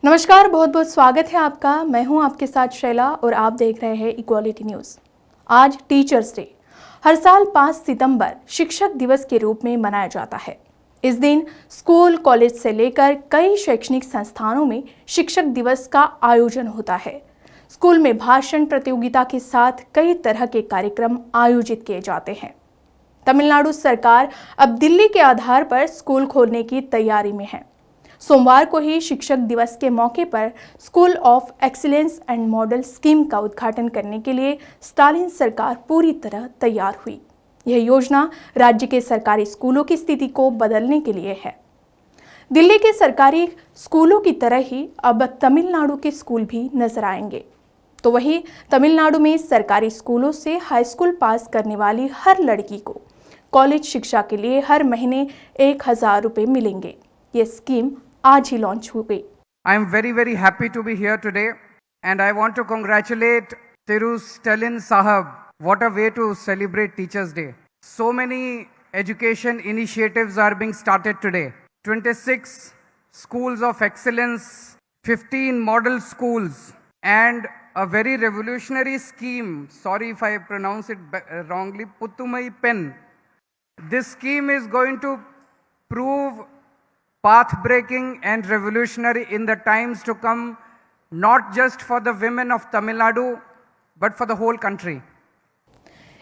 नमस्कार, बहुत बहुत स्वागत है आपका। मैं हूं आपके साथ शैला और आप देख रहे हैं इक्वालिटी न्यूज़। आज टीचर्स डे हर साल 5 सितंबर शिक्षक दिवस के रूप में मनाया जाता है। इस दिन स्कूल, कॉलेज से लेकर कई शैक्षणिक संस्थानों में शिक्षक दिवस का आयोजन होता है। स्कूल में भाषण प्रतियोगिता के साथ कई तरह के कार्यक्रम आयोजित किए जाते हैं। तमिलनाडु सरकार अब दिल्ली के आधार पर स्कूल खोलने की तैयारी में है। सोमवार को ही शिक्षक दिवस के मौके पर school of excellence and model scheme का उद्घाटन करने के लिए स्टालिन सरकार पूरी तरह तैयार हुई। यह योजना राज्य के सरकारी स्कूलों की स्थिति को बदलने के लिए है। दिल्ली के सरकारी स्कूलों की तरह ही अब तमिलनाडु के स्कूल भी नजर आएंगे। तो वहीं तमिलनाडु में सरकारी स्कूलों से हाई स्कूल पास करने वाली हर लड़की को कॉलेज शिक्षा के लिए हर महीने 1,000 रुपये मिलेंगे। ये स्कीम आज ही लॉन्च हो गई। I am very happy to be here today and I want to congratulate Thiru Stalin Sahab. What a way to celebrate Teachers Day. So many education initiatives are being started today. 26 schools of excellence, 15 model schools and a very revolutionary scheme. Sorry if I pronounce it wrongly, Puttumai Pen. This scheme is going to prove path-breaking and revolutionary in the times to come, not just for the women of Tamil Nadu, but for the whole country.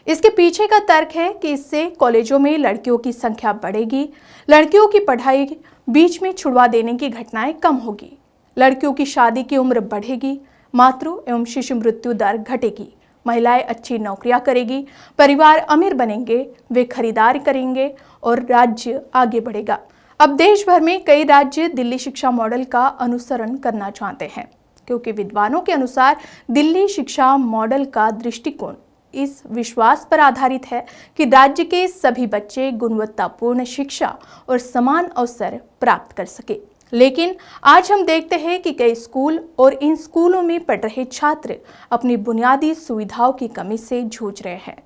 इसके पीछे का तर्क है कि इससे कॉलेजों में लड़कियों की संख्या बढ़ेगी, लड़कियों की पढ़ाई बीच में छुड़वा देने की घटनाएं कम होगी, लड़कियों की शादी की उम्र बढ़ेगी, मातृ एवं शिशु मृत्यु दर घटेगी, महिलाएं अच्छी नौकरियां करेगी, परिवार अमीर बनेंगे, वे खरीदारी करेंगे और राज्य आगे बढ़ेगा। अब देश भर में कई राज्य दिल्ली शिक्षा मॉडल का अनुसरण करना चाहते हैं, क्योंकि विद्वानों के अनुसार दिल्ली शिक्षा मॉडल का दृष्टिकोण इस विश्वास पर आधारित है कि राज्य के सभी बच्चे गुणवत्तापूर्ण शिक्षा और समान अवसर प्राप्त कर सके। लेकिन आज हम देखते हैं कि कई स्कूल और इन स्कूलों में पढ़ रहे छात्र अपनी बुनियादी सुविधाओं की कमी से जूझ रहे हैं,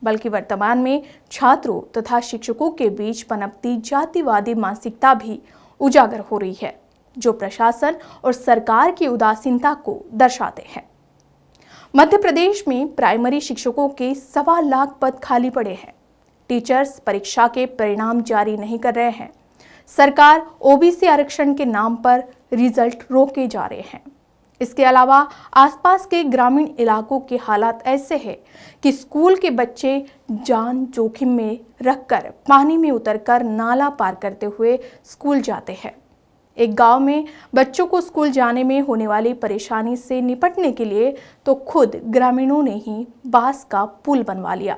बल्कि वर्तमान में छात्रों तथा शिक्षकों के बीच पनपती जातिवादी मानसिकता भी उजागर हो रही है, जो प्रशासन और सरकार की उदासीनता को दर्शाते हैं। मध्य प्रदेश में प्राइमरी शिक्षकों के 1.25 लाख पद खाली पड़े हैं। टीचर्स परीक्षा के परिणाम जारी नहीं कर रहे हैं। सरकार ओबीसी आरक्षण के नाम पर रिजल्ट रोके जा रहे हैं। इसके अलावा आसपास के ग्रामीण इलाकों के हालात ऐसे हैं कि स्कूल के बच्चे जान जोखिम में रखकर पानी में उतरकर नाला पार करते हुए स्कूल जाते हैं। एक गांव में बच्चों को स्कूल जाने में होने वाली परेशानी से निपटने के लिए तो खुद ग्रामीणों ने ही बांस का पुल बनवा लिया।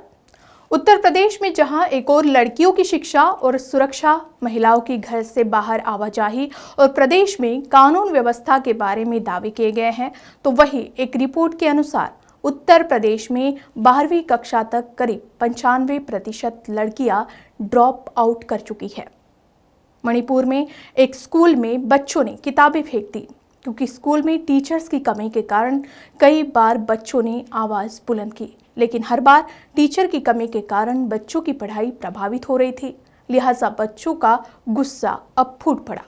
उत्तर प्रदेश में जहां एक और लड़कियों की शिक्षा और सुरक्षा, महिलाओं की घर से बाहर आवाजाही और प्रदेश में कानून व्यवस्था के बारे में दावे किए गए हैं, तो वहीं एक रिपोर्ट के अनुसार उत्तर प्रदेश में 12वीं कक्षा तक करीब 95% लड़कियां ड्रॉप आउट कर चुकी है। मणिपुर में एक स्कूल में बच्चों ने किताबें फेंक दी, क्योंकि स्कूल में टीचर्स की कमी के कारण कई बार बच्चों ने आवाज़ बुलंद की, लेकिन हर बार टीचर की कमी के कारण बच्चों की पढ़ाई प्रभावित हो रही थी। लिहाजा बच्चों का गुस्सा अब फूट पड़ा।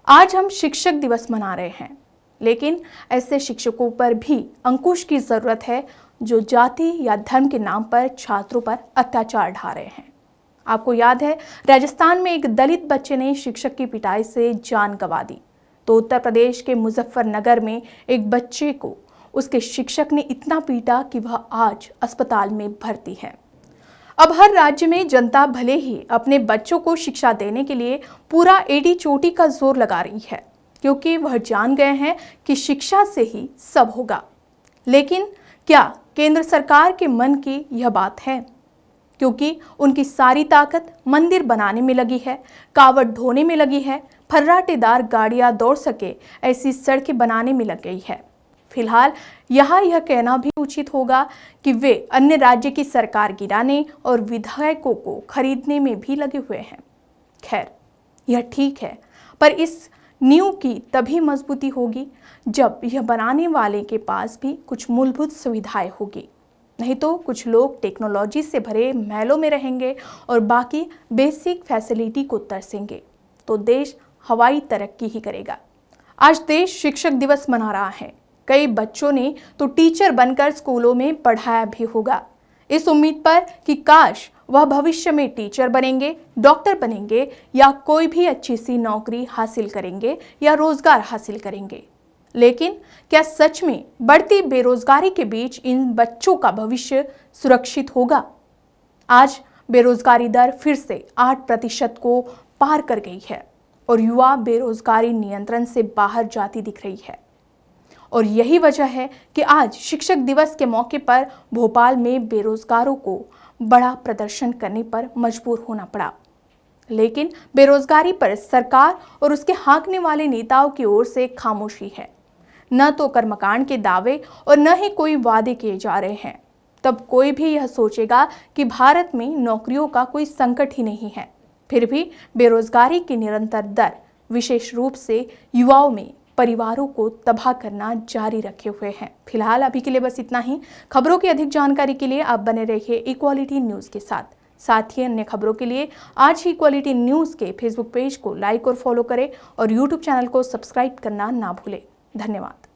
आज हम शिक्षक दिवस मना रहे हैं, लेकिन ऐसे शिक्षकों पर भी अंकुश की जरूरत है जो जाति या धर्म के नाम पर छात्रों पर अत्याचार ढा रहे हैं। आपको याद है, राजस्थान में एक दलित बच्चे ने शिक्षक की पिटाई से जान गंवा दी, तो उत्तर प्रदेश के मुजफ्फरनगर में एक बच्चे को उसके शिक्षक ने इतना पीटा कि वह आज अस्पताल में भर्ती है। अब हर राज्य में जनता भले ही अपने बच्चों को शिक्षा देने के लिए पूरा एड़ी चोटी का जोर लगा रही है, क्योंकि वह जान गए हैं कि शिक्षा से ही सब होगा। लेकिन क्या केंद्र सरकार के मन की यह बात है? क्योंकि उनकी सारी ताकत मंदिर बनाने में लगी है, कावड़ ढोने में लगी है, फर्राटेदार गाड़ियां दौड़ सके ऐसी सड़कें बनाने में लग गई है। फिलहाल यहाँ यह कहना भी उचित होगा कि वे अन्य राज्य की सरकार गिराने और विधायकों को खरीदने में भी लगे हुए हैं। खैर, यह ठीक है, पर इस नींव की तभी मजबूती होगी जब यह बनाने वाले के पास भी कुछ मूलभूत सुविधाएं होगी। नहीं तो कुछ लोग टेक्नोलॉजी से भरे महलों में रहेंगे और बाकी बेसिक फैसिलिटी को तरसेंगे, तो देश हवाई तरक्की ही करेगा। आज देश शिक्षक दिवस मना रहा है। कई बच्चों ने तो टीचर बनकर स्कूलों में पढ़ाया भी होगा, इस उम्मीद पर कि काश वह भविष्य में टीचर बनेंगे, डॉक्टर बनेंगे या कोई भी अच्छी सी नौकरी हासिल करेंगे या रोजगार हासिल करेंगे। लेकिन क्या सच में बढ़ती बेरोजगारी के बीच इन बच्चों का भविष्य सुरक्षित होगा? आज बेरोजगारी दर फिर से 8% को पार कर गई है और युवा बेरोजगारी नियंत्रण से बाहर जाती दिख रही है। और यही वजह है कि आज शिक्षक दिवस के मौके पर भोपाल में बेरोजगारों को बड़ा प्रदर्शन करने पर मजबूर होना पड़ा। लेकिन बेरोजगारी पर सरकार और उसके हाँकने वाले नेताओं की ओर से खामोशी है। न तो कर्मकांड के दावे और न ही कोई वादे किए जा रहे हैं। तब कोई भी यह सोचेगा कि भारत में नौकरियों का कोई संकट ही नहीं है। फिर भी बेरोजगारी की निरंतर दर विशेष रूप से युवाओं में परिवारों को तबाह करना जारी रखे हुए हैं। फिलहाल अभी के लिए बस इतना ही। खबरों की अधिक जानकारी के लिए आप बने रहिए इक्वालिटी न्यूज के साथ ही अन्य खबरों के लिए आज ही इक्वालिटी न्यूज के फेसबुक पेज को लाइक और फॉलो करें और यूट्यूब चैनल को सब्सक्राइब करना ना भूलें। धन्यवाद।